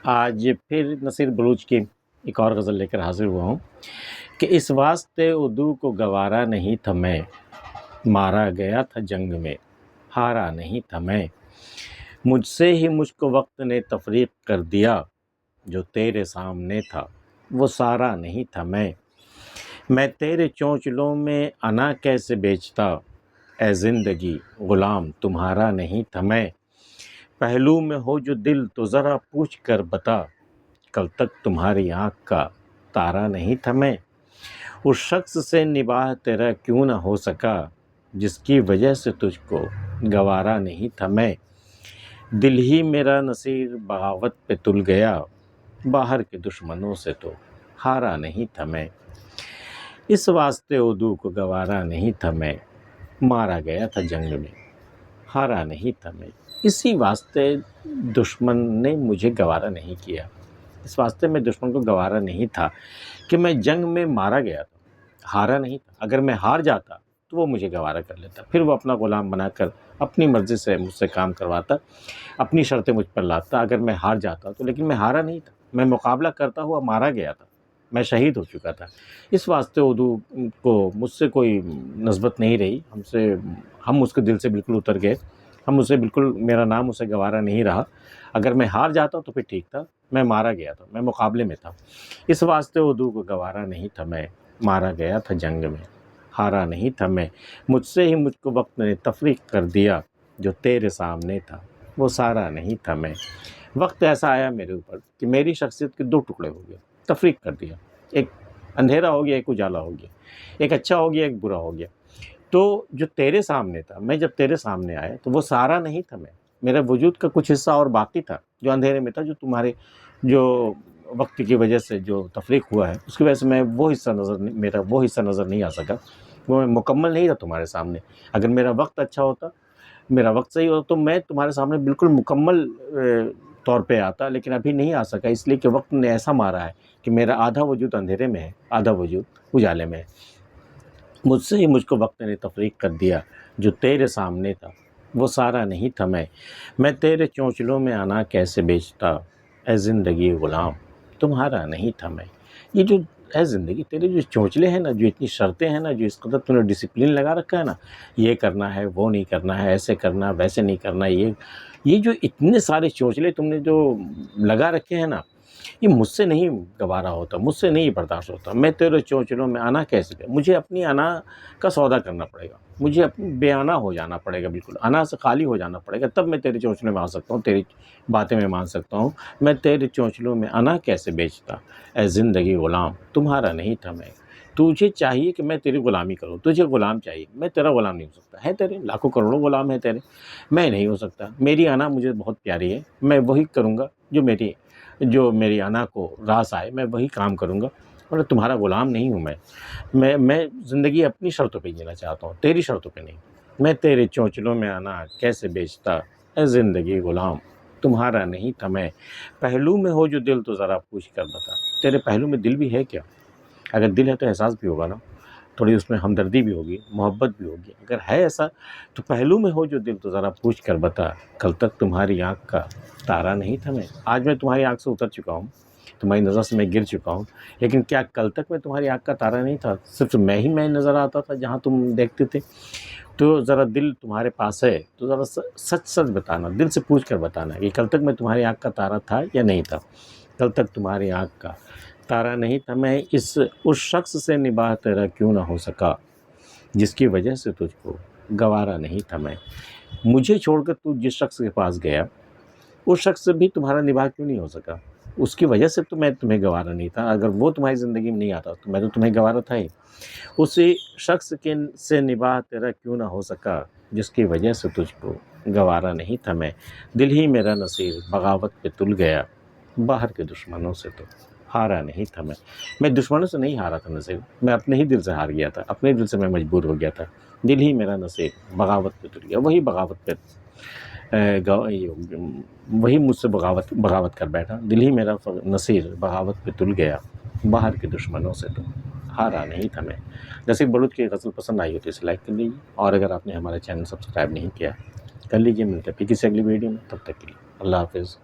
آج پھر نصیر بلوچ کی ایک اور غزل لے کر حاضر ہوا ہوں کہ اس واسطے اردو کو گوارا نہیں تھا میں، مارا گیا تھا جنگ میں، ہارا نہیں تھا میں، مجھ سے ہی مجھ کو وقت نے تفریق کر دیا، جو تیرے سامنے تھا وہ سارا نہیں تھا میں تیرے چونچلوں میں انا کیسے بیچتا، اے زندگی غلام تمہارا نہیں تھا میں، پہلو میں ہو جو دل تو ذرا پوچھ کر بتا، کل تک تمہاری آنکھ کا تارا نہیں تھا میں، اس شخص سے نباہ تیرا کیوں نہ ہو سکا، جس کی وجہ سے تجھ کو گوارا نہیں تھا میں، دل ہی میرا نصیر بغاوت پہ تل گیا، باہر کے دشمنوں سے تو ہارا نہیں تھا میں، اس واسطے اردو کو گوارا نہیں تھا میں، مارا گیا تھا جنگ میں، ہارا نہیں تھا میں، اسی واسطے دشمن نے مجھے گوارا نہیں کیا، اس واسطے میں دشمن کو گوارا نہیں تھا کہ میں جنگ میں مارا گیا تھا، ہارا نہیں تھا۔ اگر میں ہار جاتا تو وہ مجھے گوارا کر لیتا، پھر وہ اپنا غلام بنا کر اپنی مرضی سے مجھ سے کام کرواتا، اپنی شرطیں مجھ پر لاتا اگر میں ہار جاتا تو، لیکن میں ہارا نہیں تھا، میں مقابلہ کرتا ہوا مارا گیا تھا، میں شہید ہو چکا تھا۔ اس واسطے اردو کو مجھ سے کوئی نسبت نہیں رہی، ہم اس کے دل سے بالکل اتر گئے، ہم اسے بالکل، میرا نام اسے گوارا نہیں رہا۔ اگر میں ہار جاتا تو پھر ٹھیک تھا، میں مارا گیا تھا، میں مقابلے میں تھا، اس واسطے اردو کو گوارا نہیں تھا میں، مارا گیا تھا جنگ میں، ہارا نہیں تھا میں، مجھ سے ہی مجھ کو وقت نے تفریق کر دیا، جو تیرے سامنے تھا وہ سارا نہیں تھا میں۔ وقت ایسا آیا میرے اوپر کہ میری شخصیت کے دو ٹکڑے ہو گئے، تفریق کر دیا، ایک اندھیرا ہو گیا، ایک اجالا ہو گیا، ایک اچھا ہو گیا، ایک برا ہو گیا۔ تو جو تیرے سامنے تھا، میں جب تیرے سامنے آیا تو وہ سارا نہیں تھا میں، میرا وجود کا کچھ حصہ اور باقی تھا جو اندھیرے میں تھا، جو تمہارے جو وقت کی وجہ سے جو تفریق ہوا ہے اس کی وجہ سے میں میرا وہ حصہ نظر نہیں آ سکا، وہ میں مکمل نہیں تھا تمہارے سامنے۔ اگر میرا وقت اچھا ہوتا، میرا وقت صحیح ہوتا تو میں تمہارے سامنے بالکل مکمل طور پہ آتا، لیکن ابھی نہیں آ سکا، اس لیے کہ وقت نے ایسا مارا ہے کہ میرا آدھا وجود اندھیرے میں ہے، آدھا وجود اجالے میں ہے۔ مجھ سے ہی مجھ کو وقت نے تفریق کر دیا، جو تیرے سامنے تھا وہ سارا نہیں تھا میں تیرے چونچلوں میں انا کیسے بیچتا، اے زندگی غلام تمہارا نہیں تھا میں۔ یہ جو اے زندگی، تیرے جو چونچلے ہیں نا، جو اتنی شرطیں ہیں نا، جو اس قدر تم نے ڈسپلن لگا رکھا ہے نا، یہ کرنا ہے، وہ نہیں کرنا ہے، ایسے کرنا، ویسے نہیں کرنا، یہ جو اتنے سارے چونچلے تم نے جو لگا رکھے ہیں نا، یہ مجھ سے نہیں گوارا ہوتا، مجھ سے نہیں برداشت ہوتا۔ میں تیرے چونچلوں میں انا کیسے دے، مجھے اپنی انا کا سودا کرنا پڑے گا، مجھے بے انا ہو جانا پڑے گا، بالکل انا سے خالی ہو جانا پڑے گا، تب میں تیرے چونچلوں میں آ سکتا ہوں، تیری باتیں میں مان سکتا ہوں۔ میں تیرے چونچلوں میں انا کیسے بیچتا، اے زندگی غلام تمہارا نہیں تھا میں۔ تجھے چاہیے کہ میں تیری غلامی کروں، تجھے غلام چاہیے، میں تیرا غلام نہیں ہو سکتا، ہے تیرے لاکھوں کروڑوں غلام ہیں تیرے، میں نہیں ہو سکتا۔ میری انا مجھے بہت پیاری ہے، میں وہی کروں گا جو میری انا کو راس آئے، میں وہی کام کروں گا، اور تمہارا غلام نہیں ہوں میں زندگی اپنی شرطوں پہ جینا چاہتا ہوں، تیری شرطوں پہ نہیں۔ میں تیرے چونچلوں میں انا کیسے بیچتا، اے زندگی غلام تمہارا نہیں تھا میں، پہلو میں ہو جو دل تو ذرا پوچھ کر بتا، تیرے پہلو میں دل بھی ہے کیا؟ اگر دل ہے تو احساس بھی ہوگا نا، تھوڑی اس میں ہمدردی بھی ہوگی، محبت بھی ہوگی، اگر ہے ایسا تو پہلو میں ہو جو دل تو ذرا پوچھ کر بتا، کل تک تمہاری آنکھ کا تارا نہیں تھا میں۔ آج میں تمہاری آنکھ سے اتر چکا ہوں، تمہاری نظر سے میں گر چکا ہوں، لیکن کیا کل تک میں تمہاری آنکھ کا تارا نہیں تھا؟ صرف میں نظر آتا تھا جہاں تم دیکھتے تھے؟ تو ذرا دل تمہارے پاس ہے تو ذرا سچ بتانا، دل سے پوچھ کر بتانا کہ کل تک میں تمہاری آنکھ کا تارا تھا یا نہیں تھا؟ کل تک تمہاری آنکھ کا تارا نہیں تھا میں، اس شخص سے نباہ تیرا کیوں نہ ہو سکا، جس کی وجہ سے تجھ کو گوارا نہیں تھا میں۔ مجھے چھوڑ کر تو جس شخص کے پاس گیا، اس شخص سے بھی تمہارا نباہ کیوں نہیں ہو سکا؟ اس کی وجہ سے تو میں تمہیں گوارا نہیں تھا، اگر وہ تمہاری زندگی میں نہیں آتا تو میں تو تمہیں گوارا تھا ہی۔ اسی شخص سے نباہ تیرا کیوں نہ ہو سکا، جس کی وجہ سے تجھ کو گوارا نہیں تھا میں، دل ہی میرا نصیر بغاوت پہ تل گیا، باہر کے دشمنوں سے تو ہارا نہیں تھا میں دشمنوں سے نہیں ہارا تھا نصیر، میں اپنے ہی دل سے ہار گیا تھا، اپنے دل سے میں مجبور ہو گیا تھا، دل ہی میرا نصیر بغاوت پہ تل گیا، وہی بغاوت پہ وہی مجھ سے بغاوت کر بیٹھا، دل ہی میرا نصیر بغاوت پہ تل گیا، باہر کے دشمنوں سے تو ہارا نہیں تھا میں۔ نصیر بلوچ کی غزل پسند آئی ہو تو اسے لائک کر لیجیے، اور اگر آپ نے ہمارا چینل سبسکرائب نہیں کیا کر لیجیے۔ ملتے ہیں پھر کسی اگلی ویڈیو میں، تب تک کے لیے اللہ حافظ۔